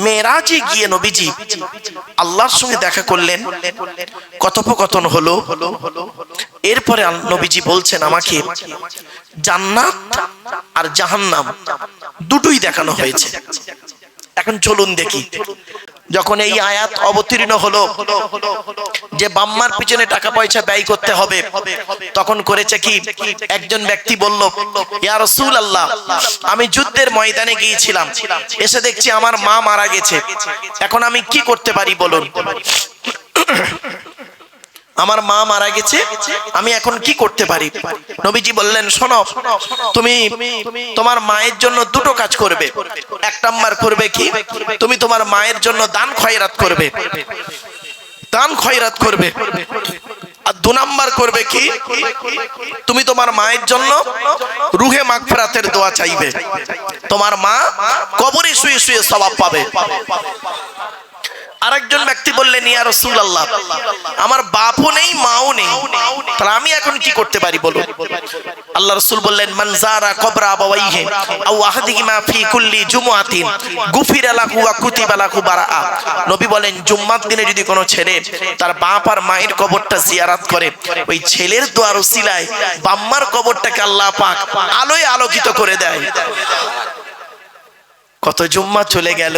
মেরাজে গিয়ে নবীজি আল্লাহর সঙ্গে দেখা করলেন, কথোপকথন হলো। এরপরে নবীজি বলছেন আমাকে জান্নাত আর জাহান্নাম দুটোই দেখানো হয়েছে। এখন চলুন দেখি। যখন এই আয়াত অবতীর্ণ হলো যে বাম্মার পিছনে টাকা পয়সা ব্যয় করতে হবে, তখন করেছে কি, একজন ব্যক্তি বলল, ইয়া রাসূলুল্লাহ, আমি যুদ্ধের ময়দানে গিয়েছিলাম, এসে দেখছি আমার মা মারা গেছে, এখন আমি কি করতে পারি বলুন? আমার মা মারা গেছে, আমি এখন কি করতে পারি? নবীজি বললেন, শোনো, তুমি তোমার মায়ের জন্য দুটো কাজ করবে। এক নাম্বার করবে কি, তুমি তোমার মায়ের জন্য দান খয়রাত করবে, দান খয়রাত করবে। আর দু নাম্বার করবে কি, তুমি তোমার মায়ের জন্য রুহে মাগফিরাতের দোয়া চাইবে, তোমার মা কবরে শুয়ে শুয়ে সওয়াব পাবে। আরেকজন ব্যক্তি বললেন, ইয়া রাসূলুল্লাহ, আমার বাপও নেই মাও নেই, তাহলে আমি এখন কি করতে পারি বলুন? আল্লাহ রাসূল বললেন, মান যারা কবরা আবাওয়াইহি আও আহাদিহিমা ফি কুল্লি জুমআতিন গুফিরা লাহু ওয়া কুতিবা লাহু বারাআ। নবী বলেন, জুম্মার দিনে যদি কোনো ছেলে তার বাপ আর মায়ের কবরটা জিয়ারত করে, ওই ছেলের দোয়ার উসিলায় বাম্মার কবরটাকে আল্লাহ পাক আলোয় আলোকিত করে দেয়। কত জুম্মা চলে গেল,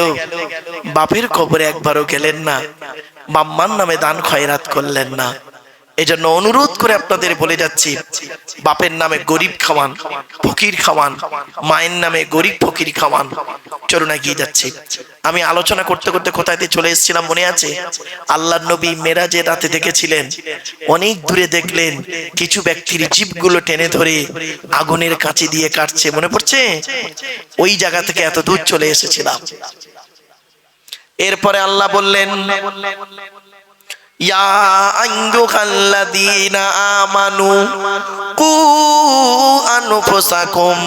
বাপের কবরে একবারও গেলেন না, বাম্মার নামে দান খয়রাত করলেন না। এজন্য অনুরোধ করে আপনাদের বলে যাচ্ছি, বাপের নামে গরিব খাওয়ান, ফকির খাওয়ান, মায়ের নামে গরিব ফকির খাওয়ান। চলুন এগিয়ে যাচ্ছি। আমি আলোচনা করতে করতে কোথায় চলে এসেছিলাম মনে আছে? আল্লাহর নবী মেরাজের রাতে দেখেছিলেন, অনেক দূরে দেখলেন কিছু ব্যক্তির জিভগুলো টেনে ধরে আগুনের কাঁচি দিয়ে কাটছে, মনে পড়ছে? ওই জায়গা থেকে এত দূর চলে এসেছিলাম। এরপরে আল্লাহ বললেন, ইয়া আইয়ুহাল্লাযীনা আমানু কু আনফুসাকুম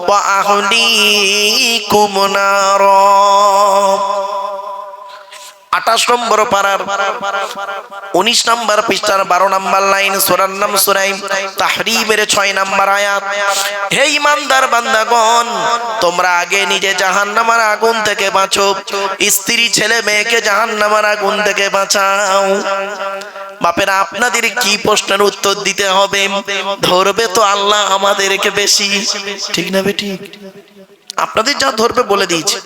ওয়া আহলিকুম নার। 28 নম্বর পারার 19 নম্বর পৃষ্ঠার 12 নম্বর লাইন, সূরার নাম সূরা তাহরীমের 6 নম্বর আয়াত। হে ঈমানদার বান্দাগণ, তোমরা আগে নিজে জাহান্নামের আগুন থেকে বাঁচো, স্ত্রী ছেলে মেয়েকে জাহান্নামের আগুন থেকে বাঁচাও। বাপেরা, আপনাদের কি প্রশ্নের উত্তর দিতে হবে? ধরবে তো আল্লাহ আমাদেরকে বেশি, ঠিক না বেঠিক? আপনাদের যা ধরবে বলে দিয়েছি।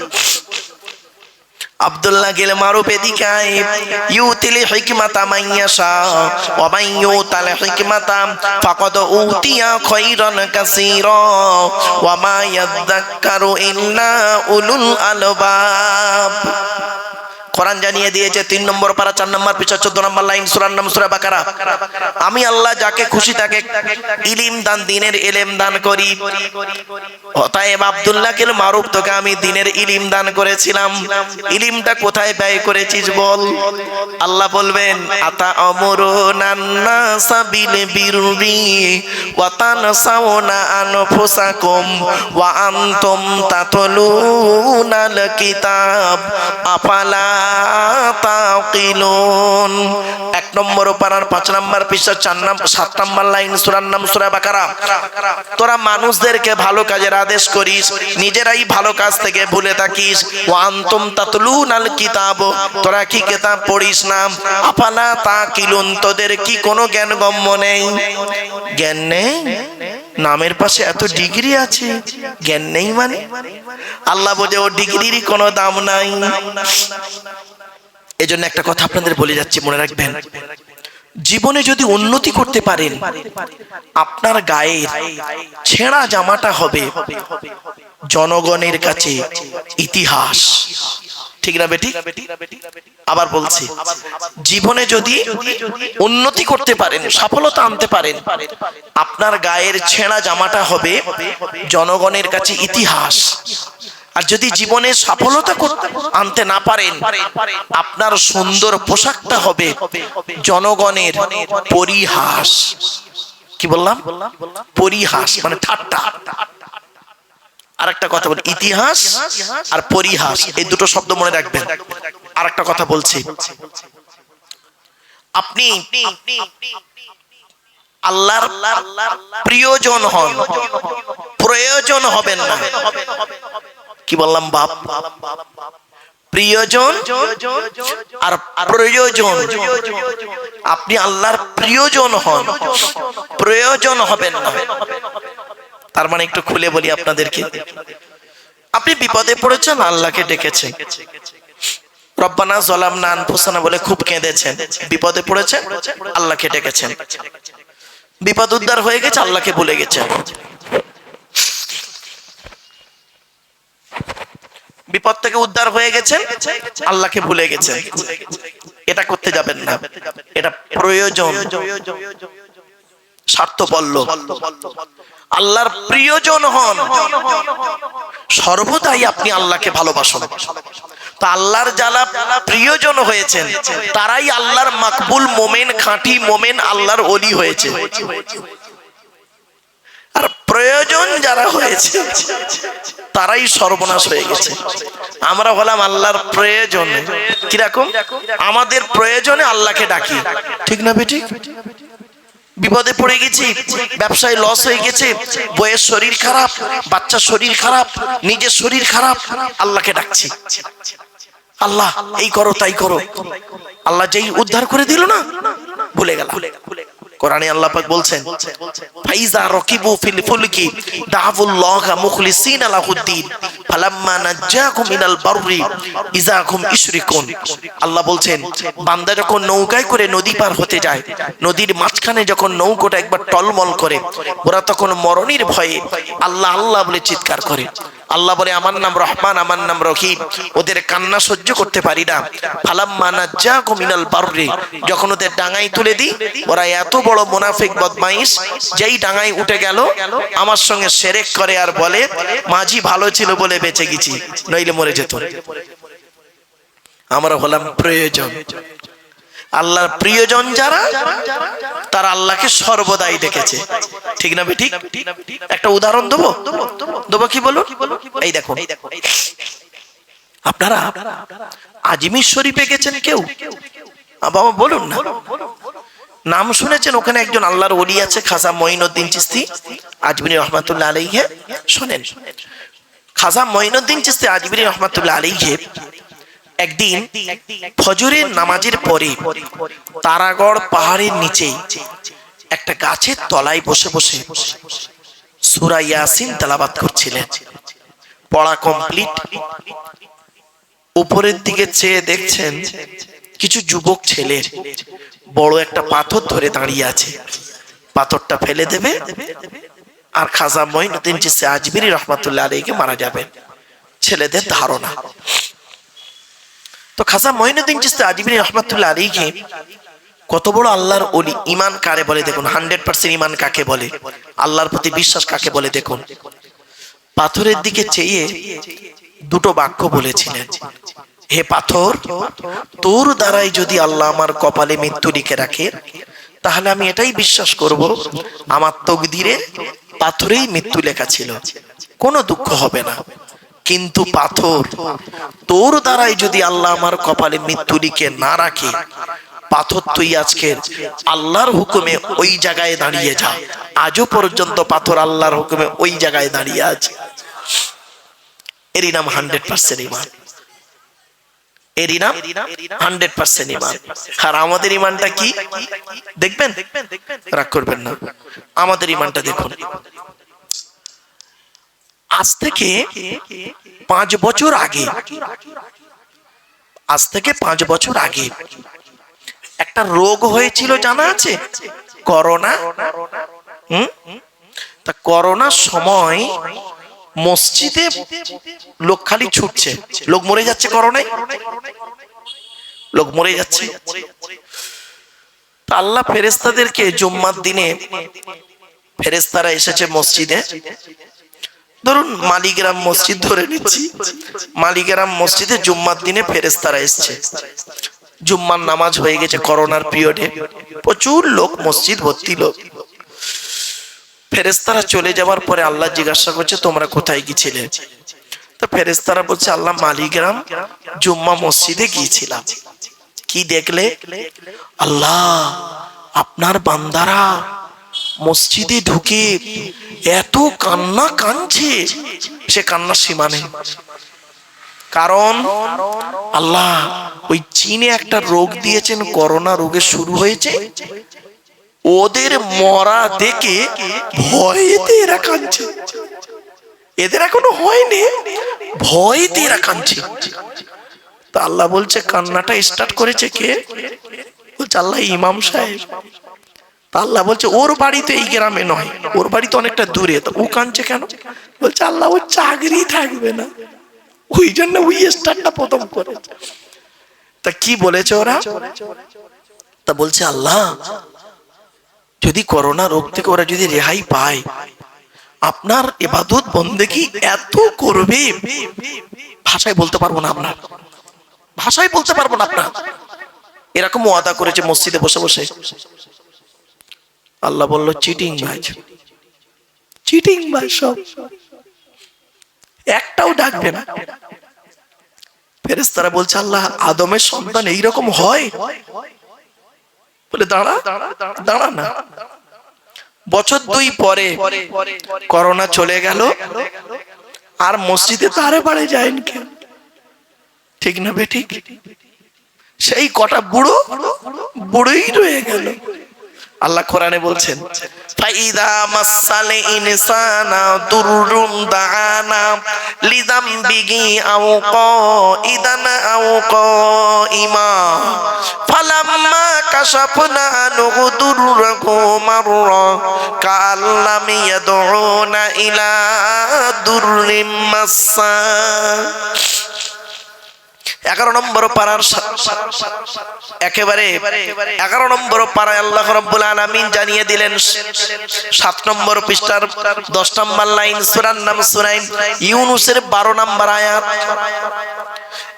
আব্দুল্লাহ গেল মারুফ এদিকায়, ইউতিল হিকমাতা মান ইয়াশা ওয়া মান ইউতাল হিকমাতা ফাকাদ উতিয়া খায়রান কাসীরা ওয়া মা ইয়াযাক্কারু ইল্লা উলুল আলবাব। কোরআন জানিয়ে দিয়েছে 3 নম্বর পারা 4 নম্বর পৃষ্ঠা 14 নম্বর লাইন, সূরার নাম সূরা বাকারা। আমি আল্লাহ যাকে খুশি তাকে ইলম দান, দ্বীনের ইলম দান করি। অতএব আব্দুল্লাহকে মারুফ, তোকে আমি দ্বীনের ইলম দান করেছিলাম, ইলমটা কোথায় ব্যয় করেছিস বল? আল্লাহ বলবেন, আতা আমরুনান নাসা বিল বিররি ওয়া তানসাউনা আনফুসাকুম ওয়া আনতুম তাতলুনাল কিতাব আফালা তাকিলুন। 1 নম্বর পারার 5 নম্বর পৃষ্ঠা 7 নম্বর লাইন, সূরার নাম সূরা বাকারা। তোরা মানুষদেরকে ভালো কাজের আদেশ করিস, নিজেরাই ভালো কাজ থেকে ভুলে থাকিস। ওয়া আনতুম তাতলুনাল কিতাব, তোরা কি কিতাব পড়িস না? আফালা তাকিলুন, তোদের কি কোনো জ্ঞান গম্য নেই? জ্ঞান নেই? নামের পাশে এত ডিগ্রি আছে, জ্ঞান নেই মানে? আল্লাহ বলে, ও ডিগ্রিরই কোনো দাম নাই। এজন্য একটা কথা আপনাদের বলে যাচ্ছি, মনে রাখবেন, জীবনে যদি উন্নতি করতে পারেন, আপনার গায়ের ছেঁড়া জামাটা হবে জনগণের কাছে ইতিহাস, ঠিক না বেটি? আবার বলছি, জীবনে যদি উন্নতি করতে পারেন, সফলতা আনতে পারেন, আপনার গায়ের ছেঁড়া জামাটা হবে জনগণের কাছে ইতিহাস। আর যদি জীবনে সফলতা আনতে না পারেন, আপনার সুন্দর পোশাকটা হবে জনগণের পরিহাস। কি বললাম? পরিহাস মানে ঠাট্টা। আর একটা কথা বলি, ইতিহাস আর পরিহাস, এই দুটো শব্দ মনে রাখবেন। আর একটা কথা বলছি, আপনি আল্লাহর প্রিয়জন হন, প্রয়োজন হবেন না। কি বললাম বাপ? প্রিয়জন আর প্রয়োজন। আপনি আল্লাহর প্রিয়জন হন, প্রয়োজন হবেন না। তার মানে একটু খুলে বলি আপনাদেরকে, আপনি বিপদে পড়েছেন, আল্লাহকে ডেকেছেন, রব্বানা যালামনা আনফুসানা বলে খুব কেঁদেছেন, বিপদে পড়েছেন, আল্লাহকে ডেকেছেন, বিপদ উদ্ধার হয়ে গেছে, আল্লাহকে ভুলে গেছেন। বিপদ থেকে উদ্ধার হয়ে গেছেন, আল্লাহকে ভুলে গেছেন, এটা করতে যাবেন না। এটা প্রয়োজন, স্বার্থপল্ল। আল্লাহর প্রিয়জন হন, সর্বদাই আপনি আল্লাহকে ভালোবাসুন। তো আল্লাহর যারা প্রিয়জন হয়েছেন তারাই আল্লাহর মাকবুল মোমেন, খাঁটি মোমেন, আল্লাহর ওলি হয়েছে। আর প্রয়োজন যারা হয়েছে তারাই সর্বনাশ হয়ে গেছে। আমরা হলাম আল্লাহর প্রয়োজন। কিরকম? আমাদের প্রয়োজনে আল্লাহকে ডাকি, ঠিক না বেটি? বিপদে পড়ে গেছি, ব্যবসায় লস হয়ে গেছে, বইয়ের শরীর খারাপ, বাচ্চার শরীর খারাপ, নিজের শরীর খারাপ, আল্লাহকে ডাকছি, আল্লাহ এই করো তাই করো। আল্লাহ যেই উদ্ধার করে দিল না, ভুলে গেল। কোরআনে আল্লাহ পাক বলছেন, ফাইজা রাকিবু ফিল ফুলকি দাআউল্লাহ মুখলিসিনা লাহুদ্দিন ফালাম্মা নাজ্জাকুম মিনাল বাররি ইযা হুম ইশরিকুন। আল্লাহ বলছেন, বান্দা যখন নৌকায় করে নদী পার হতে যায়, নদীর মাঝখানে যখন নৌকাটা একবার টলমল করে, ওরা তখন মরণের ভয়ে আল্লাহ আল্লাহ বলে চিৎকার করে। আল্লাহ বলে, আমার নাম রহমান, আমার নাম রহিম। ওদের কান্না সহ্য করতে পারি না। ফালাম্মা নাজ্জাকুম মিনাল বাররি, যখন ওদের ডাঙায় তুলে দিই, ওরা এত বড় মুনাফিক বদমাইশ, যেই ডাঙায় উঠে গেল আমার সঙ্গে শিরক করে আর বলে মাঝি ভালো ছিল বলে বেঁচে গেছি, নইলে মরে যেত। আমরা হলাম প্রয়োজন। আল্লাহর প্রিয়জন যারা, তারা আল্লাহকে সর্বদাই ডেকেছে, ঠিক না বেঠিক? একটা উদাহরণ দেবো, দেবো কি বলুন? এই দেখো, আপনারা আজমির শরীফে গেছেন কেউ? বাবা বলুন না, নাম শুনেছেন? ওখানে একজন আল্লাহর ওলি আছে, খাজা মঈনুদ্দিন চিশতি আজমিরি রহমাতুল্লাহ আলাইহি। শোনেন, খাজা মঈনুদ্দিন চিশতি আজমিরি রহমাতুল্লাহ আলাইহি একদিন ফজরের নামাজের পরে তারাগড় পাহাড়ের নিচে একটা গাছের তলায় বসে বসে সূরা ইয়াসিন তেলাওয়াত করছিলেন। পড়া কমপ্লিট। উপরের দিকে চেয়ে দেখছেন কিছু যুবক ছেলের বড় একটা পাথর ধরে দাঁড়িয়ে আছে, পাথরটা ফেলে দেবে আর খাজা মঈনুদ্দিন চিশতি আজমিরি রহমাতুল্লাহ আলাইহি মারা যাবেন, ছেলেদের ধারণা। তো খাজা মঈনুদ্দিন চিশতি আজমিরি রহমাতুল্লাহ আলাইহি কত বড় আল্লাহর ওলি, ঈমান কারে বলে দেখুন, 100% ঈমান কাকে বলে, আল্লাহর প্রতি বিশ্বাস কাকে বলে দেখুন। পাথরের দিকে চেয়ে দুটো বাক্য বলেছিলেন, হে পাথর, তোর দ্বারাই যদি আল্লাহ আমার কপালে মৃত্যু লিখে রাখে, তাহলে আমি এটাই বিশ্বাস করব আমার তকদিরে পাথরেই মৃত্যু লেখা ছিল, কোনো দুঃখ হবে না। কিন্তু পাথর, তোর দ্বারাই যদি আল্লাহ আমার কপালে মৃত্যু লিখে না রাখে, পাথর তুই আজকে আল্লাহর হুকুমে ওই জায়গায় দাঁড়িয়ে যা। আজও পর্যন্ত পাথর আল্লাহর হুকুমে ওই জায়গায় দাঁড়িয়ে আছে। এরই নাম 100% ঈমান, এরই নাম 100% ঈমান। আর আমাদের ঈমানটা কি দেখবেন, রাগ করবেন না, আমাদের ঈমানটা দেখুন। আজ থেকে 5 বছর আগে, আজ থেকে 5 বছর আগে একটা রোগ হয়েছিল, জানা আছে? করোনা। তা করোনার সময় মসজিদে লোক খালি ছুটছে, লোক মরে যাচ্ছে, করোনায় লোক মরে যাচ্ছে। আল্লাহ ফেরেশতাদেরকে জুম্মার দিনে ফেরেশতারা এসেছে মসজিদে। ধরুন মালিগ্রাম মসজিদ ধরে নিচ্ছি, মালিগ্রাম মসজিদে জুম্মার দিনে ফেরেশতারা এসছে। জুম্মার নামাজ হয়ে গেছে করোনার পিরিয়ডে, প্রচুর লোক, মসজিদ ভর্তি লোক। ফেরেশতারা চলে যাওয়ার পরে আল্লাহ জিজ্ঞাসা করছে, তোমরা কোথায় গিয়েছিলে? তো ফেরেশতারা বলছে, আল্লাহ মালিগ্রাম জুম্মা মসজিদে গিয়েছিলাম। কি দেখলে? আল্লাহ আপনার বান্দারা মসজিদে ঢুকে এত কান্না কাঁদছে, সে কান্নার সীমা নেই। কারণ আল্লাহ ওই চীনে একটা রোগ দিয়েছেন, করোনা রোগে শুরু হয়েছে, ওদের মরা দেখে ভয়েতে এরা কাঁদছে। এদের এখনো হয়নি, ভয়েতে এরা কাঁদছে। তা আল্লাহ বলছে কান্নাটা স্টার্ট করেছে কে? বলছে আল্লাহ ইমাম সাহেব। তা আল্লাহ বলছে ওর বাড়ি তো এই গ্রামে নয়, ওর বাড়ি তো অনেকটা দূরে, তো ও কাঁদছে কেন? বলছে আল্লাহ ওর চাকরি থাকবে না, ওই জন্য ওই স্টার্টটা প্রথম করেছে। তা কি বলেছে ওরা? তা বলছে আল্লাহ যদি করোনা রোগ থেকে ওরা যদি রেহাই পায়, আপনার ইবাদত বন্দেগী এত করবে, ভাষায় বলতে পারবো না, আপনার ভাষায় বলতে পারবো না। আপনার এরকম ওয়াদা করেছে মসজিদে বসে বসে। আল্লাহ বলল চিটিং ভাই, চিটিং ভাই, সব একটাও ডাকবে না। ফেরেশতারা বলছে আল্লাহ আদমের সন্তান এইরকম হয়? বলে দাঁড়া দাঁড়া না। বছর 2 পরে করোনা চলে গেল, আর মসজিদে তারে বাড়ি যায়নি কেন? ঠিক না বেঠিক? সেই কটা বুড়ো বুড়োই রয়ে গেল। আল্লাহ কোরআনে বলছেন ফাইদা মাসাল ইনসানা দুররুন দাআনা লিযামবিহি আও কাইদান আও কাইমা ফালাম্মা কাশাফনা আনহু দুররাহু মাররা কাল্লাম ইয়াদউনা ইলা দুররিম মাসসা। 11 নম্বর পারার একেবারে 11 নম্বর পারায় আল্লাহ রাব্বুল আলামিন জানিয়ে দিলেন 7 নম্বর পৃষ্ঠার 10 নম্বর লাইন, সূরার নাম সূরা ইউনূসের 12 নম্বর আয়াত।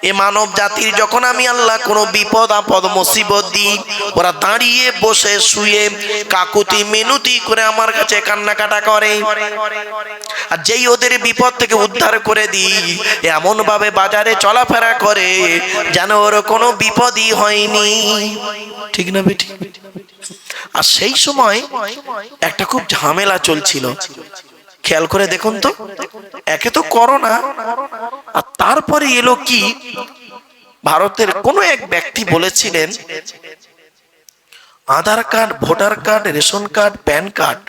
এ মানব জাতির যখন আমি আল্লাহ কোনো বিপদ আপদ মুসিবত দিই, ওরা দাঁড়িয়ে বসে শুয়ে কাকুতি মিনতি করে আমার কাছে কান্নাকাটা করে, আর যেই ওদের বিপদ থেকে উদ্ধার করে দিই এমন ভাবে বাজারে চলাফেরা করে যেন ওর কোনো বিপদই হয়নি। ঠিক না বেটি? আর সেই সময় একটা খুব ঝামেলা চলছিল, খেয়াল করে দেখুন তো। একে তো করোনা, আর তারপরে এলো কি, ভারতের কোন এক ব্যক্তি বলেছিলেন Aadhaar card, voter card, ration card, PAN card,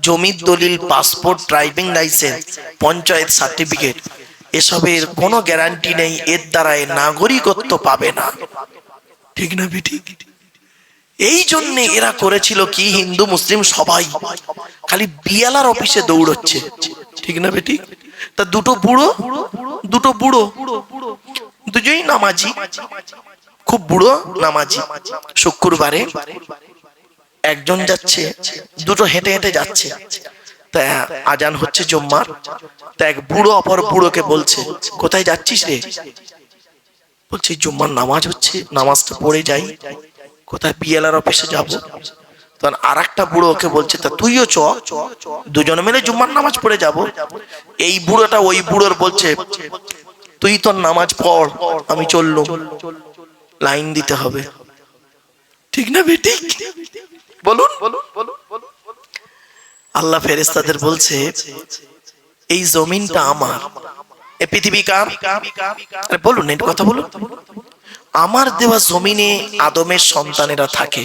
জমির দলিল, passport, driving licence, panchayat certificate, এসবের কোনো গ্যারান্টি নেই, এর দ্বারাই নাগরিকত্ব পাবে না। ঠিক না বেটি? এই জন্য এরা করেছিল কি, হিন্দু মুসলিম সবাই খালি বিএলআর অফিসে দৌড়চ্ছে। ঠিক না বেটি? তা দুটো বুড়ো দুজনই নামাজি, খুব বুড়ো নামাজি, শুক্রবারে একজন যাচ্ছে, দুটো হেঁটে হেঁটে যাচ্ছে, তা আজান হচ্ছে জুম্মার। তা এক বুড়ো অপর বুড়োকে বলছে কোথায় যাচ্ছিস রে? বলছে জুম্মার নামাজ হচ্ছে, নামাজটা পড়ে যাই। কোথায়? বিএলআর অফিসে যাবো। তখন আর একটা বুড়ো ওকে বলছে তা তুইও চ, দুজনে মিলে জুম্মার নামাজ পড়ে যাব। এই বুড়োটা ওই বুড়োর বলছে তুই তোর নামাজ পড়, আমি চললুম, লাইন দিতে হবে। ঠিক না বেটি? বলুন। আল্লাহ ফেরেশতাদের বলছে এই জমিনটা আমার, এই পৃথিবী কার? বলুন, এই কথা বলুন। আমার দেওয়া জমিনে আদমের সন্তানেরা থাকে,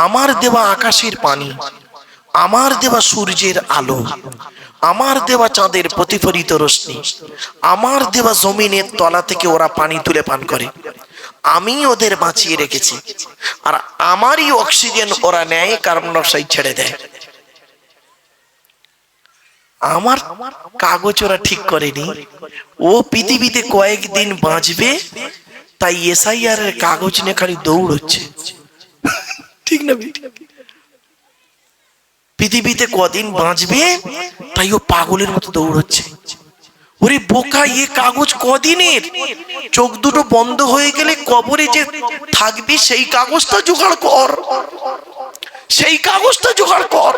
আমার দেওয়া আকাশের পানি, আমার দেওয়া সূর্যের আলো, আমার দেওয়া চাঁদের প্রতিফলিত রশ্মি, আমার দেওয়া জমিনের তলা থেকে ওরা পানি তুলে পান করে, আমি ওদের বাঁচিয়ে রেখেছি, আর আমারই অক্সিজেন ওরা নেয়, কার্বন ডাই অক্সাইড ছেড়ে দেয়। আমার কাগজ ওরা ঠিক করেনি, ও পৃথিবীতে কয়েকদিন বাঁচবে তাই এসআইআর এর কাগজ নিয়ে খালি দৌড়চ্ছে। ঠিক না? পৃথিবীতে কদিন বাঁচবে তাই ও পাগলের মতো দৌড়চ্ছে। ওরে বোকা, এ কাগজ কদিনের? চোখ দুটো বন্ধ হয়ে গেলে কবরে যে থাকবি সেই কাগজটা জোগাড় কর, সেই কাগজটা জোগাড় কর।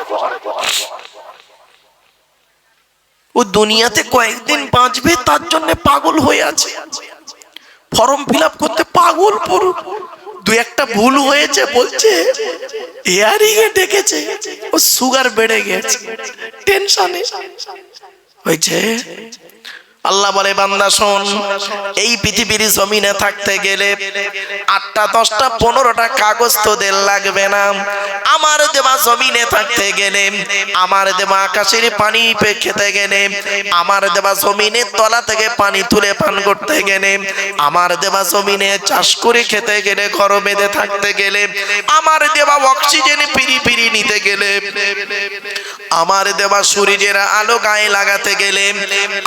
ও দুনিয়াতে কয়েকদিন বাঁচবে তার জন্য পাগল হয়ে আছে, ফর্ম ফিল আপ করতে পাগল। পুরো দু একটা ভুল হয়েছে বলছে হিয়ারিং এ ডেকেছে, ও সুগার বেড়ে গেছে, টেনশনে হয়েছে। আল্লাহ বলে বান্দা শোন, এই পৃথিবীর জমিনে থাকতে গেলে 8টা 10টা 15টা কাগজ তোদের লাগবে না। আমার দেওয়া জমিনে থাকতে গেলে, আমার দেওয়া আকাশের পানি খেতে গেলে, আমার দেওয়া জমিনের তলা থেকে পানি তুলে পান করতে গেলে, আমার দেওয়া জমিনে চাষ করে খেতে গেলে, ঘর বেঁধে থাকতে গেলে, আমার দেওয়া অক্সিজেন ফিরি ফিরি নিতে গেলে, আমার দেওয়া সূর্যের আলো গায়ে লাগাতে গেলে,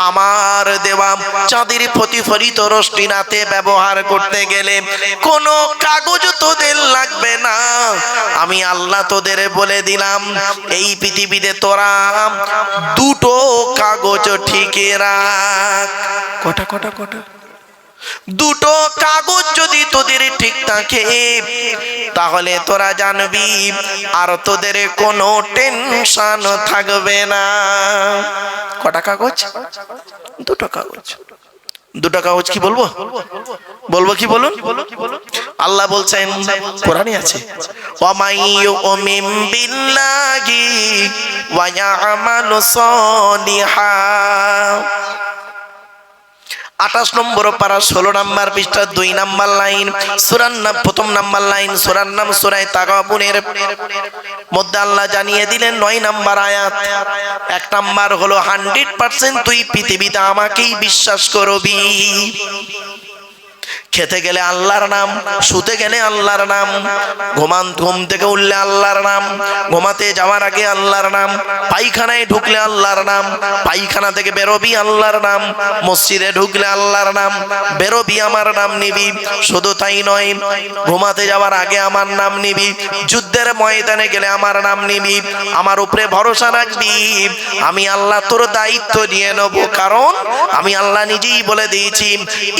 আমার দেওয়া চাঁদের প্রতিফলিত রশ্মি রাতে ব্যবহার করতে গেলে কোনো কাগজ তোদের লাগবে না। আমি আল্লাহ তোদের বলে দিলাম, এই পৃথিবীতে তোরা 2টো কাগজ ঠিক রাখ। কটা কটা কটা? 2টো কাগজ যদি তোদের ঠিক থাকে তাহলে তোরা জানবি আর তোদের কোনো টেনশন থাকবে না। কটা কাগজ? 2টো কাগজ। 2টো কাগজ কি বলবো? বলবো কি বলুন? আল্লাহ বলছেন, কোরআনে আছে, ওয়ামাইয়ুমিন বিল্লাহি ওয়া ইয়ামালু সলিহা। 28 নম্বর পারা 16 নম্বর পৃষ্ঠা 2 নম্বর লাইন, সূরার নাম 1 নম্বর লাইন, সূরার নাম সূরা তাগাবুনের মধ্যে আল্লাহ জানিয়ে দিলেন 9 নম্বর আয়াত। 1 নম্বর হলো 100% তুই পৃথিবীতে আমাকেই বিশ্বাস করবি। খেতে গেলে আল্লাহর নাম, শুতে গেলে আল্লাহর নাম, ঘুম থেকে উঠলে আল্লাহর নাম, ঘুমাতে যাওয়ার আগে আল্লাহর নাম, পায়খানায় ঢুকলে আল্লাহর নাম, পায়খানা থেকে বেরোবি আল্লাহর নাম, মসজিদে ঢুকলে আল্লাহর নাম, বেরোবি আমার নাম নিবি। শুধু তাই নয়, ঘুমাতে যাওয়ার আগে আমার নাম নিবি, যুদ্ধের ময়দানে গেলে আমার নাম নিবি, আমার উপরে ভরসা রাখবি। আমি আল্লাহ তোর দায়িত্ব নিয়ে নেব, কারণ আমি আল্লাহ নিজেই বলে দিয়েছি,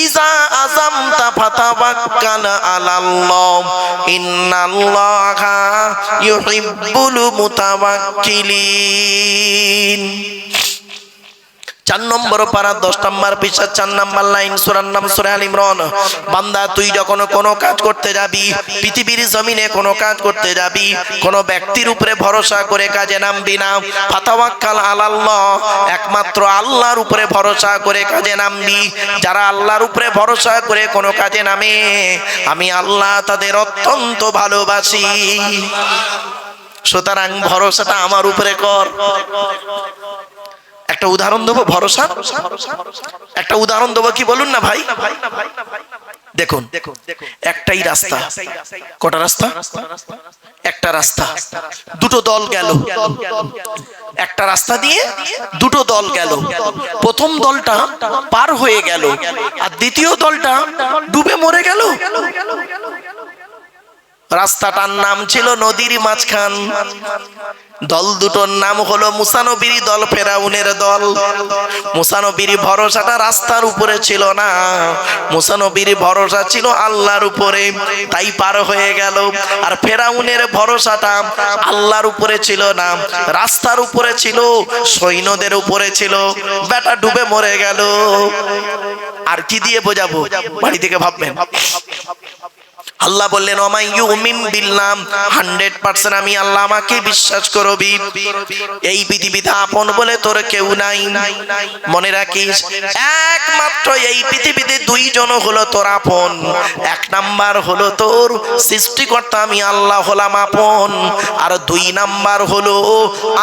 ইজা আযামতা ফাতাওয়াক্কাল আলাল্লাহ ইন্নাল্লাহা ইউহিব্বুল মুতাওয়াক্কিলিন। 4 নম্বর পারা 10 নম্বর পৃষ্ঠা 4 নম্বর লাইন, সূরার নাম সূরা আল ইমরান। বান্দা তুই যখন কোনো কাজ করতে যাবি, পৃথিবীর জমিনে কোনো কাজ করতে যাবি, কোনো ব্যক্তির উপরে ভরসা করে কাজে নামবি না। ফাতাওয়াক্কাল আলাল্লাহ, একমাত্র আল্লাহর উপরে ভরসা করে কাজে নামবি। যারা আল্লাহর উপরে ভরসা করে কোনো কাজে নামে, আমি আল্লাহ তাদের অত্যন্ত ভালোবাসি। সুতরাং ভরসাটা আমার উপরে কর। একটা উদাহরণ দেবো ভরসা, একটা উদাহরণ দেবো, কি বলুন না ভাই? দেখুন, একটাই রাস্তা। কটা রাস্তা? একটা রাস্তা, 2টো দল গেল। একটা রাস্তা দিয়ে 2টো দল গেল। প্রথম দলটা পার হয়ে গেল আর দ্বিতীয় দলটা ডুবে মরে গেল। রাস্তাটার নাম ছিল নদীর মাঝখান। দল দুটোর নাম হলো মুসা নবীর দল, ফেরাউনের দল। মুসা নবীর ভরসাটা রাস্তার উপরে ছিল না, মুসা নবীর ভরসা ছিল আল্লাহর উপরে, তাই পার হয়ে গেল। আর ফেরাউনের ভরসাটা আল্লাহর উপরে ছিল না, রাস্তার উপরে ছিল, সৈন্যদের উপরে ছিল, বেটা ডুবে মরে গেল। আর কি দিয়ে বোঝাবো? বাড়ি থেকে ভাববেন। আল্লাহ বললেন, ওমাইয়ুমিন বিল্লাহ, 100% আমি আল্লাহ আমাকে বিশ্বাস করবি। এই পৃথিবীতে আপন বলে তোর কেউ নাই। মনে রাখিস, একমাত্র এই পৃথিবীতে 2 জন হলো তোর আপন। 1 নাম্বার হলো তোর সৃষ্টিকর্তা আমি আল্লাহ হলাম আপন, আর 2 নাম্বার হলো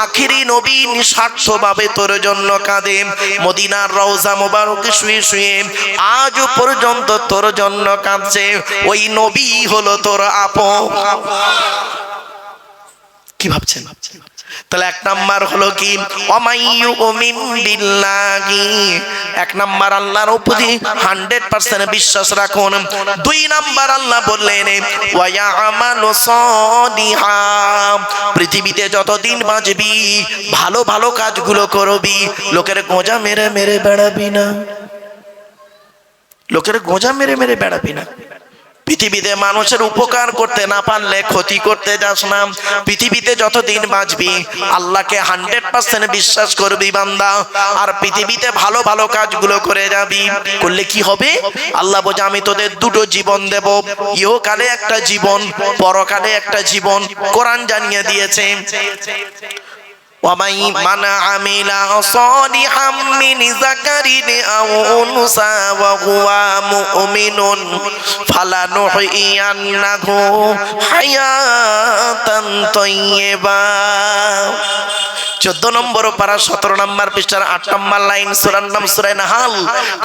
আখিরি নবী নিঃস্বার্থভাবে তোর জন্য কাঁদে, মদিনার রওজা মোবারকে শুয়ে শুয়ে আজও পর্যন্ত তোর জন্য কাঁদছে। ওই নবী হলো তোর আপন। কি ভাবছেন? তাহলে 1 নাম্বার হলো কি? ওমাইয়ুমিন বিল্লাহি, 1 নাম্বার আল্লাহর উপরে 100% বিশ্বাস রাখুন। 2 নাম্বার আল্লাহ বললেন ওয়া ইয়ামালু সলিহা, পৃথিবীতে যতদিন বাঁচবি ভালো ভালো কাজগুলো করবি, লোকের গোঁজা মেরে মেরে বেড়াবি না, লোকের গোঁজা মেরে মেরে বেড়াবি না। পৃথিবীতে মানুষের উপকার করতে না পারলে ক্ষতি করতে যাস না। পৃথিবীতে যতদিন বাঁচবি আল্লাহকে 100% বিশ্বাস করবি বান্দা, আর পৃথিবীতে ভালো ভালো কাজগুলো করে যাবি। করলে কি হবে? আল্লাহ বলে, আমি তোদের 2টো জীবন দেব, ইহকালে একটা জীবন, পরকালে একটা জীবন। কোরআন জানিয়ে দিয়েছে, ومن عمل صالحا من ذكر أو أنثى وهو مؤمن فلنحيينه حياة طيبة 14 নম্বর পারা 17 নম্বর পৃষ্ঠার 8 নম্বর লাইন সূরার নাম সূরা নাহাল।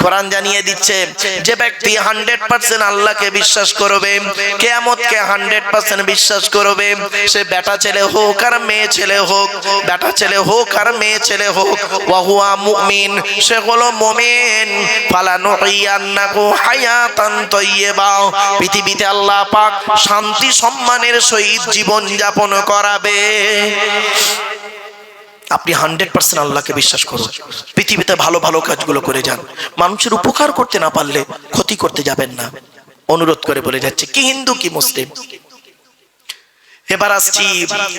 কোরআন জানিয়ে দিচ্ছে যে ব্যক্তি 100% আল্লাহকে বিশ্বাস করবে, কিয়ামতকে 100% বিশ্বাস করবে, সে বেটা ছেলে হোক আর মেয়ে ছেলে হোক, বেটা ছেলে হোক আর মেয়ে ছেলে হোক, ওয়া হুয়া মুমিন, সে হলো মুমিন, ফালানুহিয়ান্নাহু হায়াতান তাইয়্যিবা, পৃথিবীতে আল্লাহ পাক শান্তি সম্মানের সহিত জীবন যাপন করাবে। আপনি 100% আল্লাহকে বিশ্বাস করুন, পৃথিবীতে ভালো ভালো কাজগুলো করে যান, মানুষের উপকার করতে না পারলে ক্ষতি করতে যাবেন না। অনুরোধ করে বলে যাচ্ছে, কি হিন্দু কি মুসলিম। এবার আসছি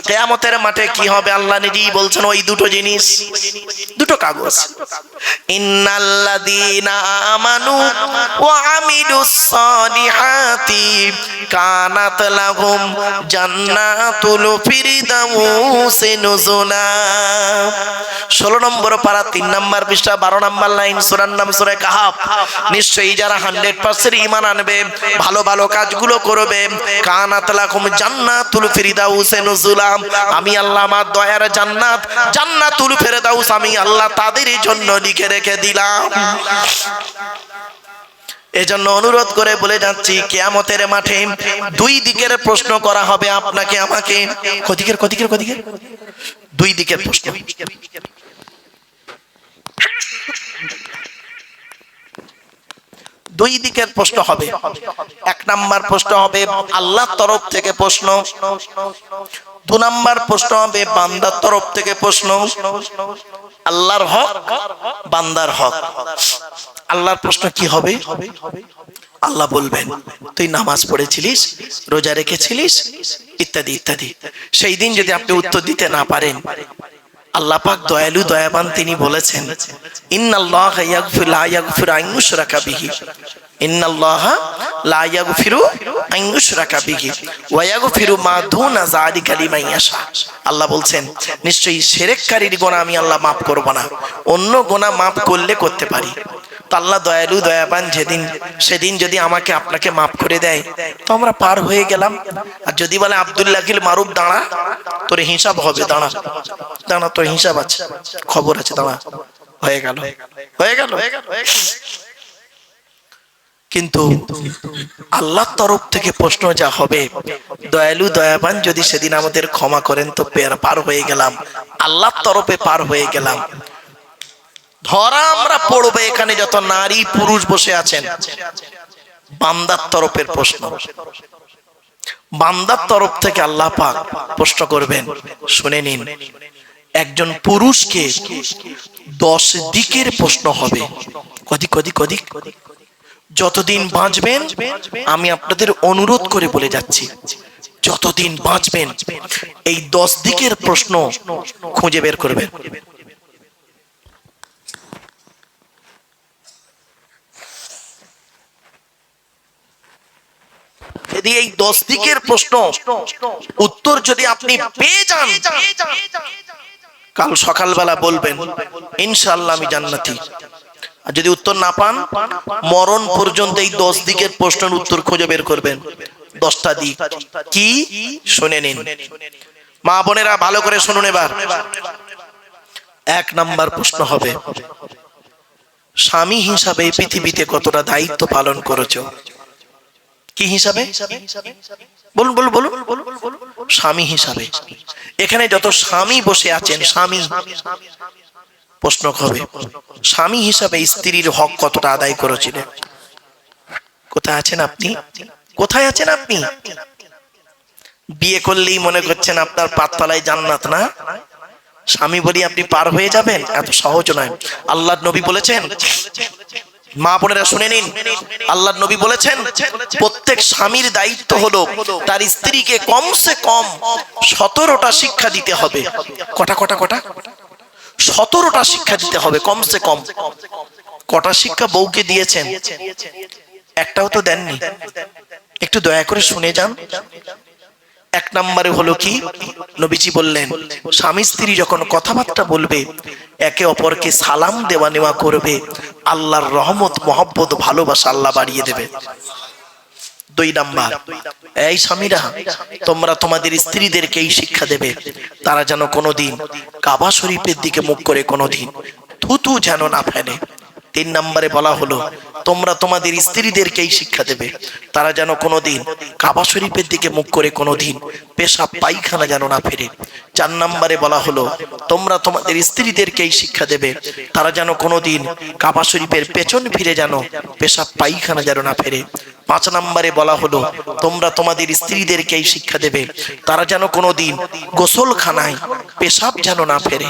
কিয়ামতের মাঠে কি হবে। আল্লাহ নিজেই বলছেন ওই দুটো জিনিস, দুটো কাগজ। ইন্নাল্লাযীনা আমানু ওয়া আমিলুস সালিহাতি কানাত লাহুম জান্নাতুল ফিরদাউসি নুজুলা। 16 নম্বর পারা 3 নম্বর পৃষ্ঠা 12 নম্বর লাইন সূরার নাম সূরা কাহাফ। নিশ্চয়ই যারা 100% ঈমান আনবে, ভালো ভালো কাজগুলো করবে, কানাত লাহুম জান্নাতুল ফিরদাউসে নুজুলা, আমি আল্লাহ আমার দয়ার জান্নাত, জান্নাতুল ফিরদাউস আমি আল্লাহ তাদের জন্য লিখে রেখে দিলাম। এজন্য অনুরোধ করে বলে যাচ্ছি, কিয়ামতের মাঠে দুই দিকের প্রশ্ন করা হবে আপনাকে আমাকে। কদিকের দুই দিকের প্রশ্ন। দুই দিকের প্রশ্ন হবে। এক নাম্বার প্রশ্ন হবে আল্লাহর তরফ থেকে প্রশ্ন, 2 নাম্বার প্রশ্ন হবে বান্দার তরফ থেকে প্রশ্ন। আল্লাহর হক, বান্দার হক। আল্লাহর প্রশ্ন কি হবে? আল্লাহ বলবেন তুই নামাজ পড়েছিলিস, রোজা রেখেছিলিস, ইত্যাদি ইত্যাদি। সেই দিন যদি আপনি উত্তর দিতে না পারেন, আল্লাহ পাক দয়ালু দয়াবান, তিনি বলেছেন ইন্নাল্লাহা ইয়াগফিরু লা ইয়াগফিরু আন ইউশরাকা বিহি, ইন্নাল্লাহা লা ইয়াগফিরু আন ইউশরাকা বিহি ওয়া ইয়াগফিরু মা দুনা যালিকা লিমান ইয়াশা। আল্লাহ বলছেন নিশ্চয়ই শিরককারীর গুনাহ আমি আল্লাহ maaf করব না, অন্য গুনাহ maaf করলে করতে পারি। তো আল্লাহ দয়ালু দয়াবান, সেদিন যদি আমাকে আপনাকে maaf করে দেয় তো আমরা পার হয়ে গেলাম। আর যদি বলে আব্দুল্লাহিল মারুফ দাঁড়া, তোর হিসাব হবে, দাঁড়া দাঁড়া, তোর হিসাব আছে, খবর আছে, দাঁড়া, হয়ে গেল। কিন্তু আল্লাহর তরফ থেকে প্রশ্ন যা হবে, দয়ালু দয়াবান যদি সেদিন আমাদের ক্ষমা করেন তো পার হয়ে গেলাম, আল্লাহর তরফে পার হয়ে গেলাম। ধরা আমরা পড়বে এখানে যত নারী পুরুষ বসে আছেন, বান্দার তরফের প্রশ্ন। বান্দার তরফ থেকে আল্লাহ পাক প্রশ্ন করবেন, শুনে নিন। একজন পুরুষকে 10 দিকের প্রশ্ন হবে। কদিক যতদিন বাঁচবেন, আমি আপনাদের অনুরোধ করে বলে যাচ্ছি, যতদিন বাঁচবেন এই 10 দিকের প্রশ্ন খুঁজে বের করবেন। যদি এই 10 দিকের প্রশ্ন উত্তর যদি আপনি পেয়ে যান, কাল সকালবেলা বলবেন ইনশাআল্লাহ আমি জান্নাতি। আর যদি উত্তর না পান, মরণ পর্যন্ত এই 10 দিকের প্রশ্নের উত্তর খুঁজে বের করবেন। 10টা দিক কি শুনে নিন। মা বোনেরা ভালো করে শুনুন এবার। 1 নাম্বার প্রশ্ন হবে, স্বামী হিসাবে পৃথিবীতে কতটা দায়িত্ব পালন করেছো? কি হিসাবে? বলুন। স্বামী হিসাবে। এখানে যত স্বামী বসে আছেন, স্বামী প্রশ্ন হবে, স্বামী হিসাবে স্ত্রীর হক কতটা আদায় করেছিলেন? কোথায় আছেন আপনি? কোথায় আছেন আপনি? বিয়ে করলেই মনে করছেন আপনার পাততলায় জান্নাত না? স্বামী বলি আপনি পার হয়ে যাবেন, এত সহজ নয়। আল্লাহর নবী বলেছেন, মা বোনেরা শুনে নিন, আল্লাহর নবী বলেছেন প্রত্যেক স্বামীর দায়িত্ব হলো তার স্ত্রীকে কমসে কম 17টা শিক্ষা দিতে হবে। কটা 17টা শিক্ষা দিতে হবে কমসে কম। কটা শিক্ষা বউকে দিয়েছেন? একটাও তো দেননি। একটু দয়া করে শুনে যান। 1 নম্বরে হলো কি, নবীজি বললেন স্বামী স্ত্রী যখন কথাবার্তা বলবে, একে অপরকে সালাম দেওয়া নেওয়া করবে, আল্লাহর রহমত মহব্বত ভালোবাসা আল্লাহ বাড়িয়ে দেবে। 2 নাম্বার, এই স্বামীরা তোমরা তোমাদের স্ত্রীদেরকে এই শিক্ষা দেবে, তারা যেন কোনোদিন কাবা শরীফের দিকে মুখ করে কোনোদিন থুতু যেন না ফেলে। 3 নম্বরে বলা হলো তোমরা তোমাদের স্ত্রীদেরকে এই শিক্ষা দেবে, তারা যেন কোনোদিন কাবা শরীফের দিকে মুখ করে কোনোদিন পেশাব পায়খানা যেন না ফেরে। 4 নম্বরে বলা হলো তোমরা তোমাদের স্ত্রীদেরকে এই শিক্ষা দেবে, তারা যেন কোনোদিন কাবা শরীফের পেছন ফিরে যেন পেশাব পায়খানা যেন না ফেরে। 5 নম্বরে বলা হলো তোমরা তোমাদের স্ত্রীদেরকে এই শিক্ষা দেবে, তারা যেন কোনোদিন গোসলখানায় পেশাব যেন না ফেরে।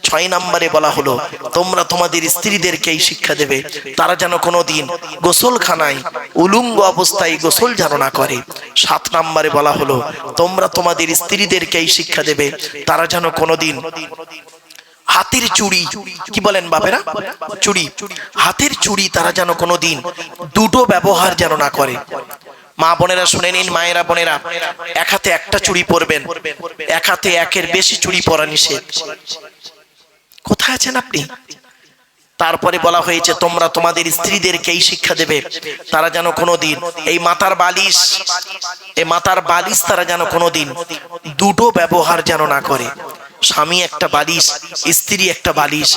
6 নম্বরে বলা হলো তোমরা তোমাদের স্ত্রীদেরকে এই শিক্ষা দেবে, তারা যেন কোনোদিন গোসলখানায় উলঙ্গ অবস্থায় গোসল যেন না করে। 7 নম্বরে বলা হলো তোমরা তোমাদের স্ত্রীদেরকে এই শিক্ষা দেবে, তারা যেন কোনোদিন হাতের চুড়ি, কি বলেন বাপেরা, চুড়ি, হাতের চুড়ি তারা যেন কোনোদিন দুটো ব্যবহার যেন না করে। মা বোনেরা শুনে নিন, মায়েরা বোনেরা, এক হাতে একটা চুড়ি পরবেন, এক হাতে একের বেশি চুড়ি পরা নিষেধ। কোথায় আছেন আপনি? তারপরে বলা হয়েছে তোমরা তোমাদের স্ত্রীদেরকে এই শিক্ষা দেবে, তারা যেন কোনোদিন এই মাথার বালিশ তারা যেন কোনোদিন দুটো ব্যবহার যেন না করে। স্বামী একটা বালিশ, স্ত্রী একটা বালিশ,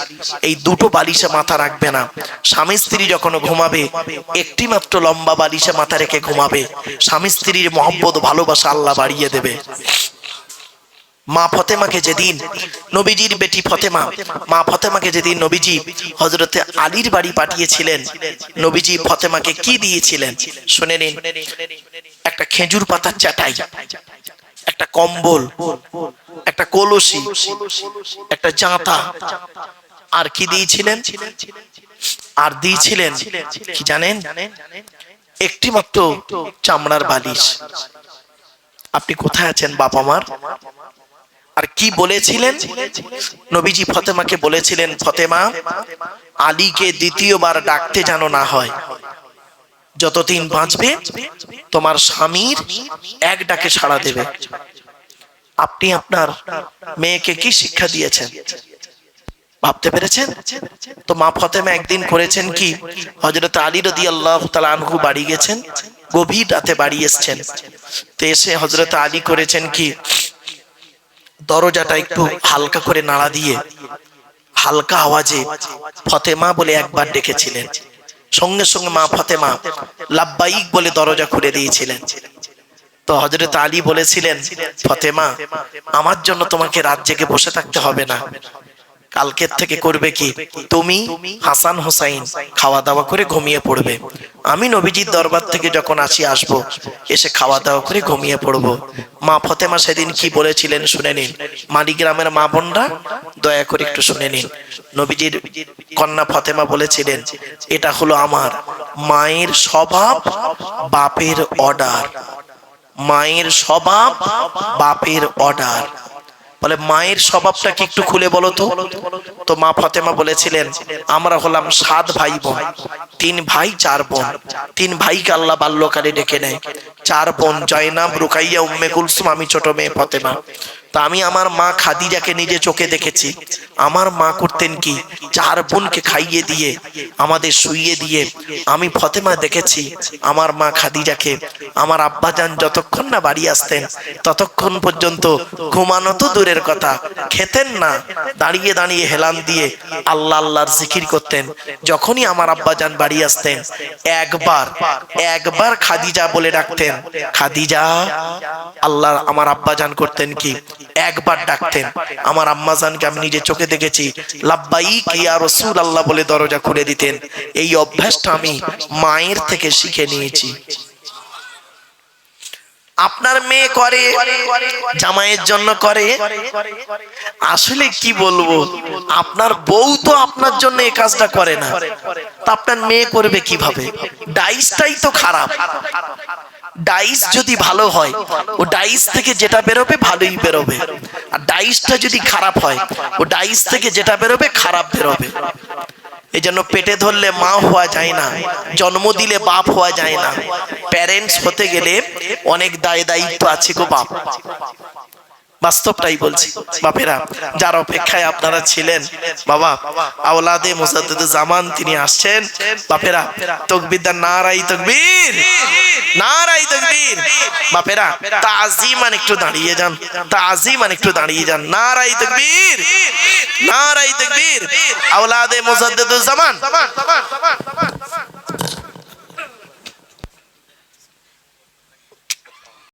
এই দুটো বালিশে মাথা রাখবে না। স্বামী স্ত্রী যখন ঘুমাবে একটি মাত্র লম্বা বালিশে মাথা রেখে ঘুমাবে, স্বামী স্ত্রীর মহব্বত ভালোবাসা আল্লাহ বাড়িয়ে দেবে। মা ফতেমাকে যেদিন নবীজির বেটি ফতেমা, মা ফতেমাকে যেদিন নবীজি হযরতে আলীর বাড়ি পাঠিয়েছিলেন, নবীজি ফতেমাকে কি দিয়েছিলেন শুনে নিন। একটা খেজুর পাতার চাটাই, একটা কম্বল, একটা কলসি, একটা জাঁতা, আর কি দিয়েছিলেন? আর দিয়েছিলেন কি জানেন? একটি মাত্র চামড়ার বালিশ। আপনি কোথায় আছেন বাপ আমার? আর কি বলেছিলেন? নবীজি ফতেমাকে বলেছিলেন, ফতেমা, আলীকে দ্বিতীয়বার ডাকতে যেন না হয়, যতদিন বাঁচবে তোমার স্বামীর এক ডাকে সাড়া দেবে। আপনি আপনার মেয়েকে কি শিক্ষা দিয়েছেন ভাবতে পেরেছেন? তো মা ফতেমা একদিন করেছেন কি, হযরত আলী রাদিয়াল্লাহু তাআলা আনহু বাড়ি গেছেন, গভীর রাতে বাড়ি এসেছেন। তো এসে হযরত আলী করেছেন কি, দরজাটা একটু হালকা করে নাড়া দিয়ে হালকা আওয়াজে ফতেমা বলে একবার ডেকেছিলেন। সঙ্গে সঙ্গে মা ফতেমা লাব্বাইক বলে দরজা খুলে দিয়েছিলেন। তো হযরত আলী বলেছিলেন, ফতেমা, আমার জন্য তোমাকে রাত জেগে বসে থাকতে হবে না, কালকের থেকে করবে কি, তুমি হাসান হোসাইন খাওয়া দাওয়া করে ঘুমিয়ে পড়বে, আমি নবীজির দরবার থেকে যখন আসবো এসে খাওয়া দাওয়া করে ঘুমিয়ে পড়বো। মা ফতেমা সেদিন কি বলেছিলেন শুনে নিন। মালিগ্রামের মা বোনরা দয়া করে একটু শুনে নিন। নবীজির কন্যা ফতেমা বলেছিলেন, এটা হলো আমার মায়ের স্বভাব, বাপের অর্ডার। মায়ের স্বভাব, বাপের অর্ডার। বলে মায়ের স্বভাবটা কি একটু খুলে বলো তো? তো মা ফতেমা বলেছিলেন, আমরা হলাম 7 ভাই বোন, 3 ভাই 4 বোন। 3 ভাইকে আল্লাহ বাল্যকালে ডেকে নেয়, 4 বোন জয়নাব, রুকাইয়া, উম্মে কুলসুম, আমি ছোট মেয়ে ফতেমা। তা আমি আমার মা খাদিজাকে নিজে চোখে দেখেছি। আমার মা করতেন কি, 4 বোনকে খাইয়ে দিয়ে আমাদের শুইয়ে দিয়ে আমি ফতেমা দেখেছি আমার মা খাদিজাকে আমার আব্বাজান যতক্ষণ না বাড়ি আসতেন ততক্ষণ পর্যন্ত ঘুমানো তো দূরের কথা, খেতেন না, দাঁড়িয়ে দাঁড়িয়ে হেলান দিয়ে আল্লাহ আল্লাহর জিকির করতেন। যখনই আমার আব্বাজান বাড়ি আসতেন একবার খাদিজা বলে ডাকতেন, খাদিজা। আল্লাহ আমার আব্বাজান করতেন কি, একবার ডাকতেন, আমার আম্মাজানকে আমি নিজে চোখে দেখেছি, লাব্বাইক ইয়া রাসূলুল্লাহ বলে দরজা খুলে দিতেন। এই অভ্যাসটা আমি মায়ের থেকে শিখে নিয়েছি। আপনার মেয়ে করে, জামাইয়ের জন্য করে। আসলে কি বলবো, আপনার বউ তো আপনার জন্য এই কাজটা করে না, তা আপনার মেয়ে করবে কিভাবে? ডাইসটাই তো খারাপ। ডাইস যদি ভালো হয়, ও ডাইস থেকে যেটা বেরোবে ভালোই বেরোবে, আর ডাইসটা যদি খারাপ হয়, ও ডাইস থেকে যেটা বেরোবে খারাপ বেরোবে। এই জন্য পেটে ধরলে মা হওয়া যায় না, জন্ম দিলে বাপ হওয়া যায় না। প্যারেন্টস হতে গেলে অনেক দায়িত্ব আছে গো বাপ, বাস্তবটাই বলছি। বাপেরা যার অপেক্ষায় আপনারা ছিলেন, বাবা আওলাদে মুজাদ্দিদুজ জামান তিনি আসছেন। বাপেরা তাকবীর দান, নারাই তাকবীর, নারাই তাকবীর। বাপেরা তাজিমান একটু দাঁড়িয়ে যান, তাজিমান একটু দাঁড়িয়ে যান। নারাই তাকবীর, নারাই তাকবীর। আওলাদে মুজাদ্দিদুজ জামান।